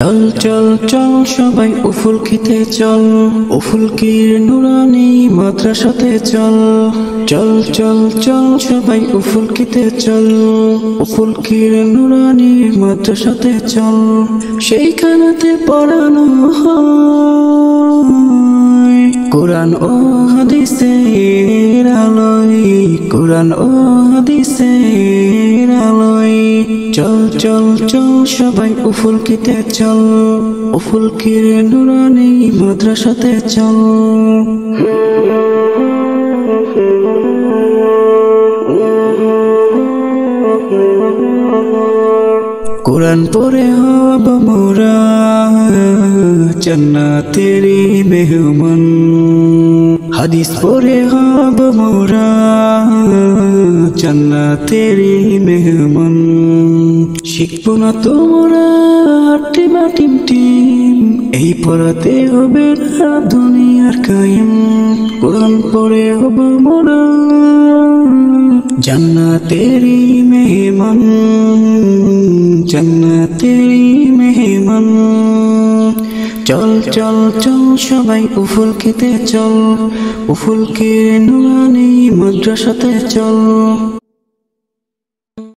চল চল চল সবাই উফুল খেতে চল, উফুলকির নুরানি মাদ্রাসাতে চল। চল চল চল সবাই উফুল খেতে চল, উফুলকির নুরানি মাদ্রাসাতে চল। সেইখানেতে পড়ানো হয় কোরআন ও হাদিসের আলোয়, কোরআন ও হাদিসের আলোয়। চল চল চল সবাই উফুল খেতে চল, উফুলকির নুরানি মাদ্রাসাতে চল। কোরআন পড়ে হব মোরা জান্নাতেরি মেহমান, হাদিস পড়ে হব মোরা জান্নাতেরি মেহমান। শিখবো না তোমরা টিমা টিম টিম, এই পড়াতে হবে না দুনিয়ার কায়েম। কোরআন পড়ে হব মোরা জান্নাতেরি মেহমান, জান্নাতেরি মেহমান। চল চল চল সবাই উফুল খেতে চল, উফুলকির নুরানি মাদ্রাসাতে চল।